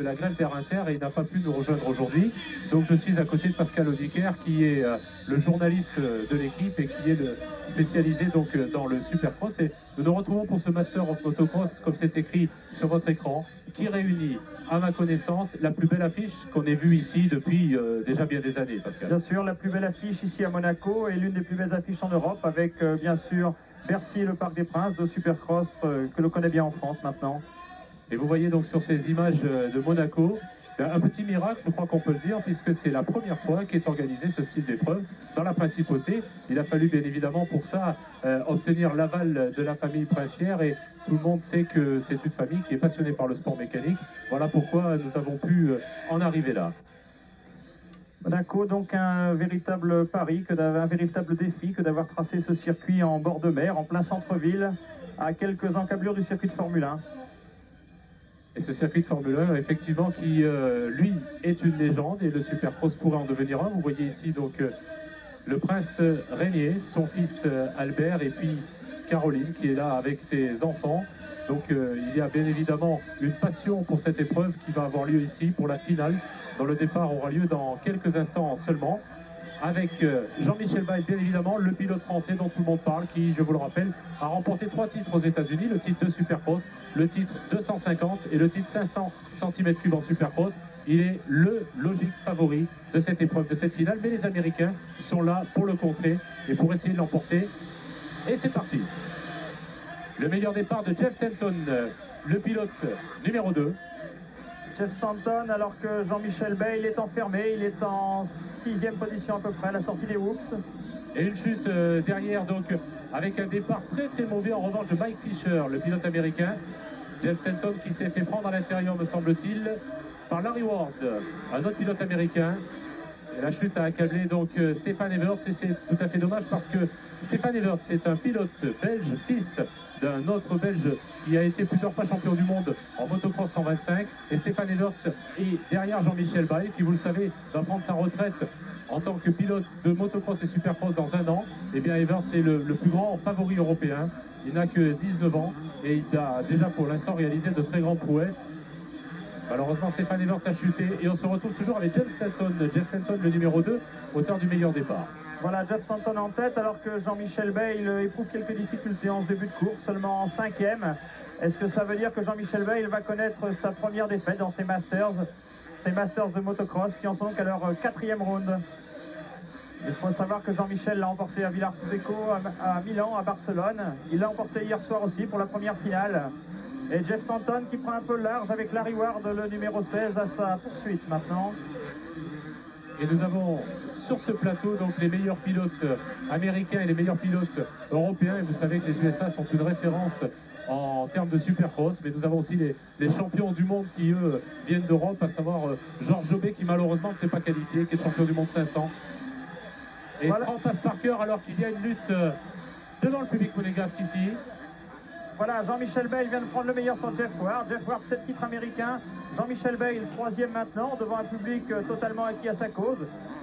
la grève d'Air Inter et il n'a pas pu nous rejoindre aujourd'hui. Donc je suis à côté de Pascal Audiquer qui est le journaliste de l'équipe et qui est spécialisé donc dans le Supercross. Et nous nous retrouvons pour ce Master of Motocross, comme c'est écrit sur votre écran, qui réunit, à ma connaissance, la plus belle affiche qu'on ait vue ici depuis déjà bien des années, Pascal. Bien sûr, la plus belle affiche ici à Monaco et l'une des plus belles affiches en Europe avec bien sûr Bercy et le Parc des Princes de Supercross que l'on connaît bien en France maintenant. Et vous voyez donc sur ces images de Monaco, un petit miracle, je crois qu'on peut le dire, puisque c'est la première fois qu'est organisé ce style d'épreuve dans la principauté. Il a fallu bien évidemment pour ça obtenir l'aval de la famille princière et tout le monde sait que c'est une famille qui est passionnée par le sport mécanique. Voilà pourquoi nous avons pu en arriver là. Monaco, donc un véritable pari, un véritable défi que d'avoir tracé ce circuit en bord de mer, en plein centre-ville, à quelques encablures du circuit de Formule 1. Et ce circuit de Formule 1, effectivement, qui, lui, est une légende, et le Supercross pourrait en devenir un. Vous voyez ici, donc, le prince Régnier, son fils Albert, et puis Caroline, qui est là avec ses enfants. Donc, il y a bien évidemment une passion pour cette épreuve qui va avoir lieu ici pour la finale, dont le départ aura lieu dans quelques instants seulement. Avec Jean-Michel Bayle, bien évidemment, le pilote français dont tout le monde parle, qui, je vous le rappelle, a remporté 3 titres aux États-Unis, le titre de Supercross, le titre 250 et le titre 500 cm3 en Supercross. Il est le logique favori de cette épreuve, de cette finale, mais les Américains sont là pour le contrer et pour essayer de l'emporter. Et c'est parti. Le meilleur départ de Jeff Stanton, le pilote numéro 2. Jeff Stanton, alors que Jean-Michel Bayle est enfermé, il est en 6e position à peu près à la sortie des whoops. Et une chute derrière, donc avec un départ très très mauvais en revanche de Mike Fisher, le pilote américain. Jeff Stanton qui s'est fait prendre à l'intérieur, me semble-t-il, par Larry Ward, un autre pilote américain. Et la chute a accablé donc Stéphane Everts et c'est tout à fait dommage parce que Stéphane Everts est un pilote belge, fils d'un autre belge qui a été plusieurs fois champion du monde en motocross 125. Et Stéphane Everts est derrière Jean-Michel Bayle qui, vous le savez, va prendre sa retraite en tant que pilote de motocross et supercross dans un an. Et bien Everts est le plus grand favori européen. Il n'a que 19 ans et il a déjà pour l'instant réalisé de très grandes prouesses. Malheureusement, Stéphane Everts a chuté et on se retrouve toujours avec Jeff Stanton. Jeff Stanton, le numéro 2, auteur du meilleur départ. Voilà, Jeff Stanton en tête alors que Jean-Michel Bayle éprouve quelques difficultés en ce début de course, seulement en 5e. Est-ce que ça veut dire que Jean-Michel Bayle va connaître sa première défaite dans ces Masters de motocross qui en sont donc à leur 4e round? Il faut savoir que Jean-Michel l'a emporté à Villars-Seco, à Milan, à Barcelone. Il l'a emporté hier soir aussi pour la première finale. Et Jeff Stanton qui prend un peu large avec Larry Ward, le numéro 16, à sa poursuite maintenant. Et nous avons sur ce plateau donc les meilleurs pilotes américains et les meilleurs pilotes européens. Et vous savez que les USA sont une référence en termes de supercross. Mais nous avons aussi les champions du monde qui, eux, viennent d'Europe, à savoir Georges Jobet qui malheureusement ne s'est pas qualifié, qui est champion du monde 500. Et voilà. Frank Parker alors qu'il y a une lutte devant le public monégasque ici. Voilà, Jean-Michel Bayle vient de prendre le meilleur sur Jeff Ward. Jeff Ward, 7 titres américains. Jean-Michel Bayle, 3e maintenant, devant un public totalement acquis à sa cause.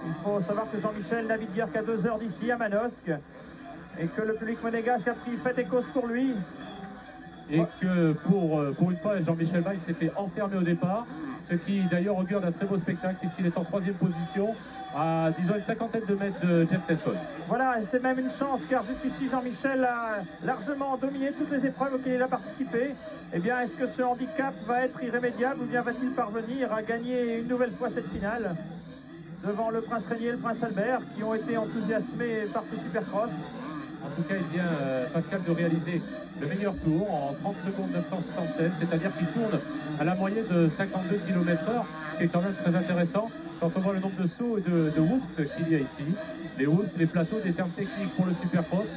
Il faut savoir que Jean-Michel navigue guère qu'à 2 heures d'ici, à Manosque. Et que le public monégasque a pris fait et cause pour lui. Et que pour une fois, Jean-Michel Bayle s'était enfermé au départ. Ce qui d'ailleurs augure d'un très beau spectacle puisqu'il est en 3e position à, disons, une cinquantaine de mètres de Jeff Stanton. Voilà, et c'est même une chance car jusqu'ici Jean-Michel a largement dominé toutes les épreuves auxquelles il a participé. Eh bien, est-ce que ce handicap va être irrémédiable ou bien va-t-il parvenir à gagner une nouvelle fois cette finale devant le prince Régnier et le prince Albert qui ont été enthousiasmés par ce supercross? En tout cas, il vient, Pascal, de réaliser le meilleur tour en 30 secondes 976, c'est-à-dire qu'il tourne à la moyenne de 52 km/h, ce qui est quand même très intéressant quand on voit le nombre de sauts et de whoops qu'il y a ici. Les whoops, les plateaux, des termes techniques pour le supercross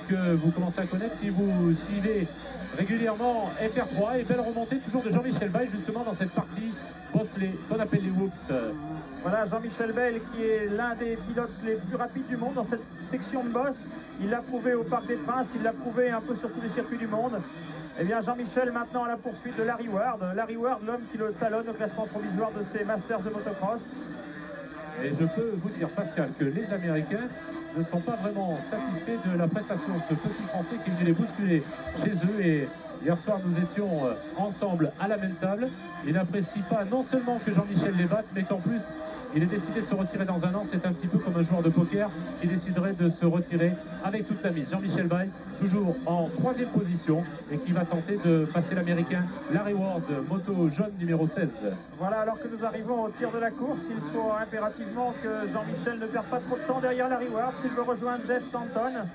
que vous commencez à connaître si vous suivez régulièrement FR3 et belle remontée toujours de Jean-Michel Bayle justement dans cette partie qu'on appelle les whoops. Voilà, Jean-Michel Bayle qui est l'un des pilotes les plus rapides du monde dans cette section de boss. Il l'a prouvé au Parc des Princes, il l'a prouvé un peu sur tous les circuits du monde. Eh bien, Jean-Michel maintenant à la poursuite de Larry Ward. Larry Ward, l'homme qui le talonne au classement provisoire de ces Masters de motocross. Et je peux vous dire, Pascal, que les Américains ne sont pas vraiment satisfaits de la prestation de ce petit Français qui vient les bousculer chez eux. Et Hier soir, nous étions ensemble à la même table. Il n'apprécie pas non seulement que Jean-Michel les batte, mais qu'en plus, il est décidé de se retirer dans un an. C'est un petit peu comme un joueur de poker qui déciderait de se retirer avec toute la mise. Jean-Michel Bayle, toujours en 3e position et qui va tenter de passer l'américain Larry Ward, moto jaune numéro 16. Voilà, alors que nous arrivons au tir de la course, il faut impérativement que Jean-Michel ne perde pas trop de temps derrière Larry Ward s'il veut rejoindre Jeff Stanton,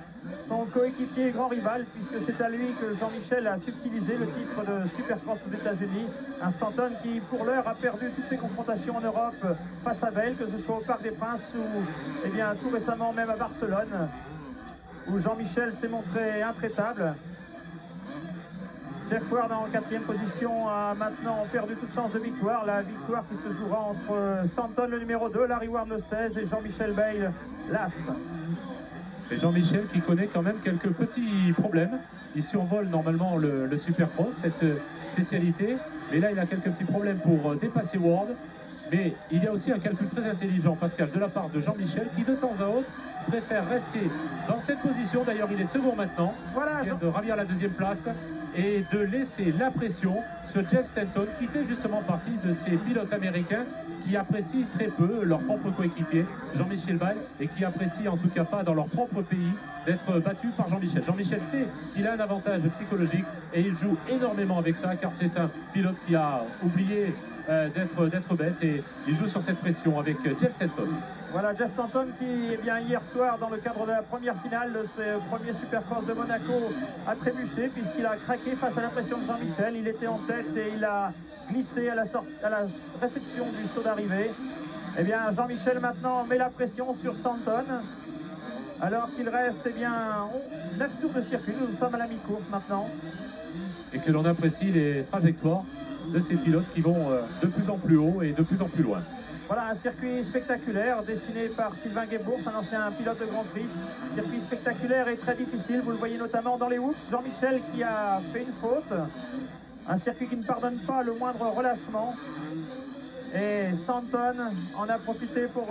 son coéquipier et grand rival, puisque c'est à lui que Jean-Michel a subtilisé le titre de Supercross aux États-Unis. Un Stanton qui, pour l'heure, a perdu toutes ses confrontations en Europe face à Bayle, que ce soit au Parc des Princes ou, eh bien, tout récemment même à Barcelone, où Jean-Michel s'est montré intraitable. Jeff Ward en 4e position a maintenant perdu toute chance de victoire. La victoire qui se jouera entre Stanton le numéro 2, Larry Ward le 16 et Jean-Michel Bayle l'As. Et Jean-Michel qui connaît quand même quelques petits problèmes. Il survole normalement le Supercross, cette spécialité. Mais là, il a quelques petits problèmes pour dépasser Ward. Mais il y a aussi un calcul très intelligent, Pascal, de la part de Jean-Michel, qui de temps à autre préfère rester dans cette position. D'ailleurs, il est second maintenant. Voilà, il vient de ravir la 2e place et de laisser la pression sur Jeff Stanton, qui fait justement partie de ces pilotes américains qui apprécient très peu leur propre coéquipier, Jean-Michel Bayle, et qui apprécient en tout cas pas dans leur propre pays d'être battu par Jean-Michel. Jean-Michel sait qu'il a un avantage psychologique et il joue énormément avec ça, car c'est un pilote qui a oublié d'être bête, et il joue sur cette pression avec Jeff Stanton. Voilà, Jeff Stanton qui, eh bien, hier soir, dans le cadre de la première finale de ce premier Supercross de Monaco, a trébuché puisqu'il a craqué face à la pression de Jean-Michel. Il était en tête et il a glissé à la réception du saut d'arrivée. Eh bien, Jean-Michel maintenant met la pression sur Stanton, alors qu'il reste, eh bien, 9 tours de circuit. Nous sommes à la mi-course maintenant. Et que l'on apprécie les trajectoires de ces pilotes qui vont de plus en plus haut et de plus en plus loin. Voilà un circuit spectaculaire dessiné par Sylvain Guébours, un ancien pilote de Grand Prix. Circuit spectaculaire et très difficile, vous le voyez notamment dans les whoops. Jean-Michel qui a fait une faute. Un circuit qui ne pardonne pas le moindre relâchement. Et Stanton en a profité pour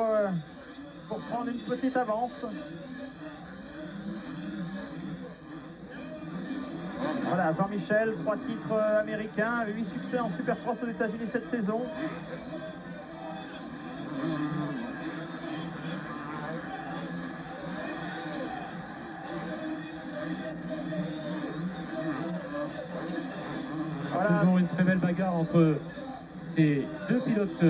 prendre une petite avance. Voilà, Jean-Michel, 3 titres américains, 8 succès en Supercross aux États-Unis cette saison. Voilà. Toujours une très belle bagarre entre ces deux pilotes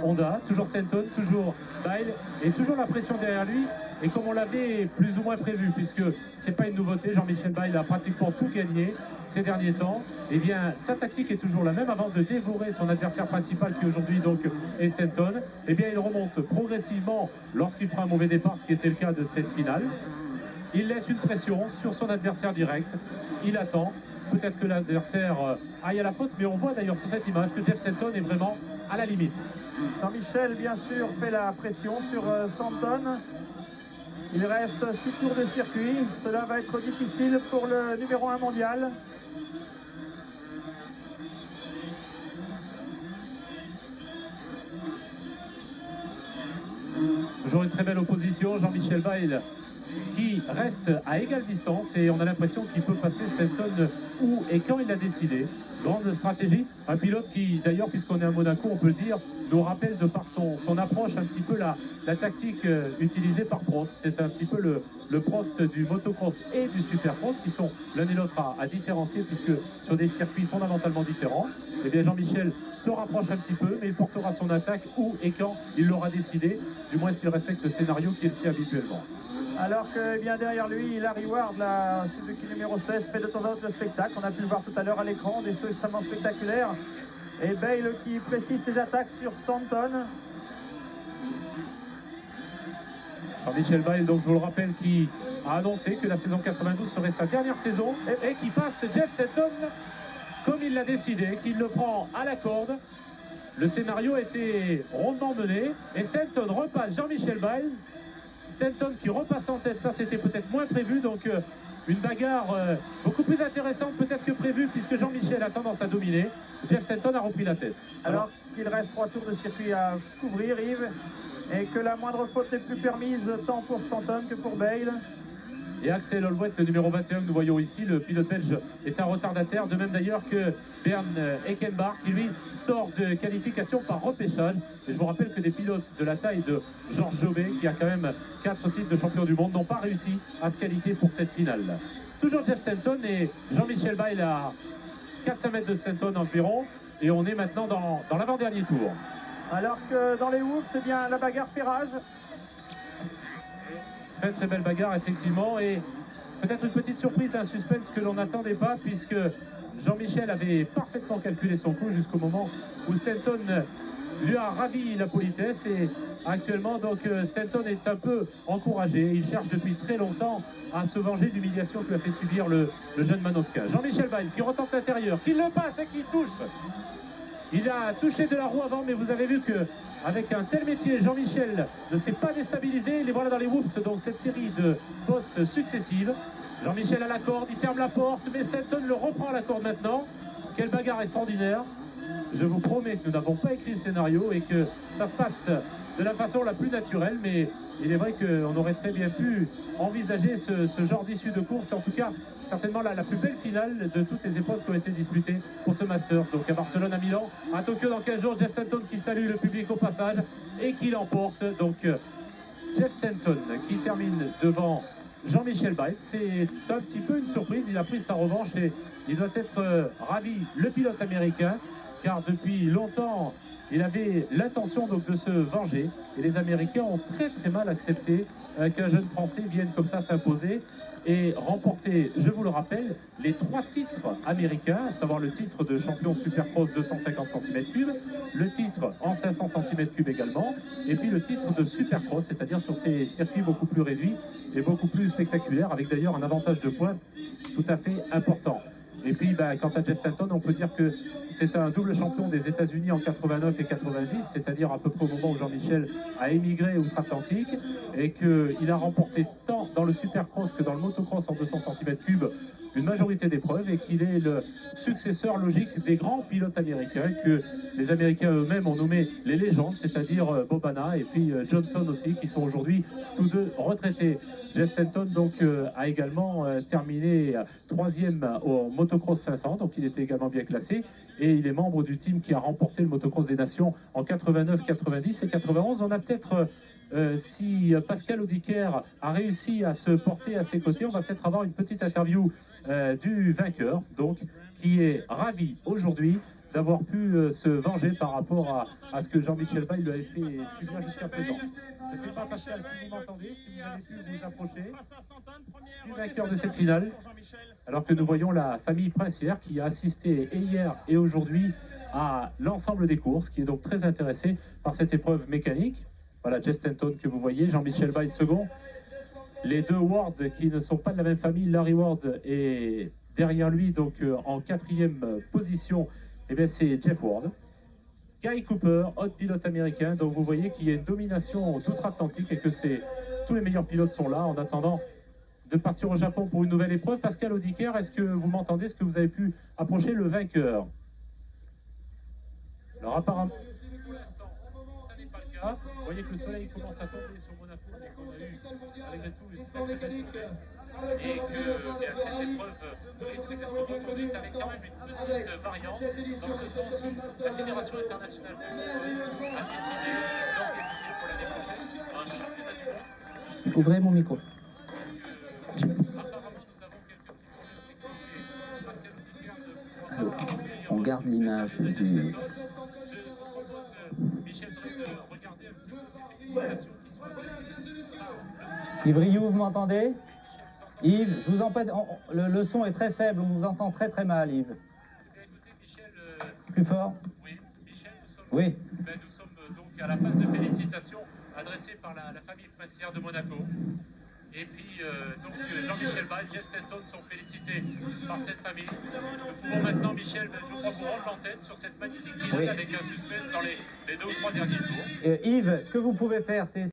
Honda, toujours Stanton, toujours Bayle, et toujours la pression derrière lui. Et comme on l'avait plus ou moins prévu, puisque c'est pas une nouveauté, Jean-Michel Bayle a pratiquement tout gagné ces derniers temps, et bien sa tactique est toujours la même. Avant de dévorer son adversaire principal, qui aujourd'hui donc est Stanton, et bien il remonte progressivement lorsqu'il prend un mauvais départ, ce qui était le cas de cette finale. Il laisse une pression sur son adversaire direct, il attend, peut-être que l'adversaire aille à la faute, mais on voit d'ailleurs sur cette image que Jeff Stanton est vraiment à la limite. Jean-Michel, bien sûr, fait la pression sur Stanton. Il reste 6 tours de circuit. Cela va être difficile pour le numéro 1 mondial. Toujours une très belle opposition. Jean-Michel Bayle qui reste à égale distance, et on a l'impression qu'il peut passer Stanton où et quand il a décidé. Grande stratégie, un pilote qui d'ailleurs, puisqu'on est à Monaco, on peut le dire, nous rappelle de par son approche un petit peu la tactique utilisée par Prost. C'est un petit peu le Prost du motocross et du supercross, qui sont l'un et l'autre à différencier, puisque sur des circuits fondamentalement différents. Et bien Jean-Michel se rapproche un petit peu, mais il portera son attaque où et quand il l'aura décidé, du moins s'il respecte le scénario qui est le sien habituellement. Alors que, eh bien, derrière lui, Larry Ward, la Suzuki numéro 16, fait de temps à autre le spectacle. On a pu le voir tout à l'heure à l'écran, des choses extrêmement spectaculaires. Et Bayle qui précise ses attaques sur Stanton. Jean-Michel Bayle, donc je vous le rappelle, qui a annoncé que la saison 92 serait sa dernière saison, et qui passe Jeff Stanton comme il l'a décidé, qu'il le prend à la corde. Le scénario était rondement mené, et Stanton repasse Jean-Michel Bayle. Stanton qui repasse en tête, ça c'était peut-être moins prévu, donc une bagarre beaucoup plus intéressante peut-être que prévu, puisque Jean-Michel a tendance à dominer. Jeff Stanton a repris la tête. Alors qu'il reste 3 tours de circuit à couvrir, Yves, et que la moindre faute n'est plus permise tant pour Stanton que pour Bayle. et Axel Holwett, le numéro 21 que nous voyons ici. Le pilote belge est un retardataire, de même d'ailleurs que Bernd Eckenbach, qui lui sort de qualification par repêchage. Et je vous rappelle que des pilotes de la taille de Georges Jobé, qui a quand même 4 titres de champion du monde, n'ont pas réussi à se qualifier pour cette finale. Toujours Jeff Stanton et Jean-Michel Bayle à 400 mètres de Stanton environ. Et on est maintenant dans l'avant-dernier tour. Alors que dans les whoops, c'est bien la bagarre ferrage. Très très belle bagarre effectivement, et peut-être une petite surprise, un suspense que l'on n'attendait pas, puisque Jean-Michel avait parfaitement calculé son coup jusqu'au moment où Stanton lui a ravi la politesse, et actuellement donc Stanton est un peu encouragé. Il cherche depuis très longtemps à se venger de l'humiliation que lui a fait subir le jeune Manoska. Jean-Michel Bayle qui retente l'intérieur, qui le passe et qui touche. Il a touché de la roue avant, mais vous avez vu que avec un tel métier, Jean-Michel ne s'est pas déstabilisé. Les voilà dans les whoops, donc cette série de bosses successives. Jean-Michel à la corde, il ferme la porte, mais Stanton le reprend à la corde maintenant. Quelle bagarre extraordinaire. Je vous promets que nous n'avons pas écrit le scénario et que ça se passe de la façon la plus naturelle, mais il est vrai qu'on aurait très bien pu envisager ce genre d'issue de course. En tout cas, certainement la plus belle finale de toutes les épreuves qui ont été disputées pour ce Masters. Donc à Barcelone, à Milan, à Tokyo dans 15 jours, Jeff Stanton qui salue le public au passage et qui l'emporte. Donc Jeff Stanton qui termine devant Jean-Michel Bayle. C'est un petit peu une surprise, il a pris sa revanche et il doit être ravi, le pilote américain, car depuis longtemps il avait l'intention donc de se venger, et les Américains ont très très mal accepté qu'un jeune Français vienne comme ça s'imposer et remporter, je vous le rappelle, les 3 titres américains, à savoir le titre de champion Supercross 250 cm3, le titre en 500 cm3 également, et puis le titre de Supercross, c'est-à-dire sur ces circuits beaucoup plus réduits et beaucoup plus spectaculaires, avec d'ailleurs un avantage de points tout à fait important. Et puis, quant à Jeff Stanton, on peut dire que c'est un double champion des États-Unis en 89 et 90, c'est-à-dire à peu près au moment où Jean-Michel a émigré outre-Atlantique, et qu'il a remporté tant dans le Supercross que dans le motocross en 200 cm3 une majorité d'épreuves, et qu'il est le successeur logique des grands pilotes américains que les Américains eux-mêmes ont nommés les légendes, c'est-à-dire Bobana et puis Johnson aussi, qui sont aujourd'hui tous deux retraités. Jeff Stanton donc a également terminé 3e au motocross 500, donc il était également bien classé, et il est membre du team qui a remporté le motocross des nations en 89, 90 et 91. On a peut-être si Pascal Audiquer a réussi à se porter à ses côtés, on va peut-être avoir une petite interview du vainqueur, donc qui est ravi aujourd'hui d'avoir pu se venger par rapport à ce que Jean-Michel Bayle lui avait fait subir jusqu'à présent. Je ne sais pas, Pascal, si vous m'entendez, si vous avez pu vous approcher du vainqueur de cette finale, alors que nous voyons la famille princière qui a assisté hier et aujourd'hui à l'ensemble des courses, qui est donc très intéressée par cette épreuve mécanique. Voilà Jeff Stanton que vous voyez, Jean-Michel Bayle second. Les deux Ward qui ne sont pas de la même famille, Larry Ward est derrière lui, donc en 4e position, eh bien c'est Jeff Ward. Guy Cooper, autre pilote américain, donc vous voyez qu'il y a une domination d'outre-Atlantique et que tous les meilleurs pilotes sont là en attendant de partir au Japon pour une nouvelle épreuve. Pascal Audiquer, est-ce que vous m'entendez? Est-ce que vous avez pu approcher le vainqueur? Alors apparemment, pour l'instant, ça n'est pas le cas. Vous voyez que le soleil commence à tomber sur Monaco et qu'on a eu malgré tout une très très belle semaine. Et que cette épreuve risque d'être reconduite avec quand même une petite variante, dans ce sens où la Fédération internationale de moto a décidé d'organiser pour l'année prochaine un championnat du monde. Ouvrez mon micro. On garde l'image du... Yves Rioux, vous m'entendez? Yves, je vous empêche, le son est très faible, on vous entend très très mal, Yves. Plus fort? Oui, Michel, nous sommes, oui. Nous sommes donc à la phase de félicitations adressée par la famille princière de Monaco. Et puis, Jean-Michel Bayle, Jeff Stanton sont félicités par cette famille. Nous pouvons maintenant, Michel, je crois, vous rendre l'antenne sur cette magnifique finale, oui, avec un suspense dans les 2 ou 3 derniers tours. Yves, ce que vous pouvez faire, c'est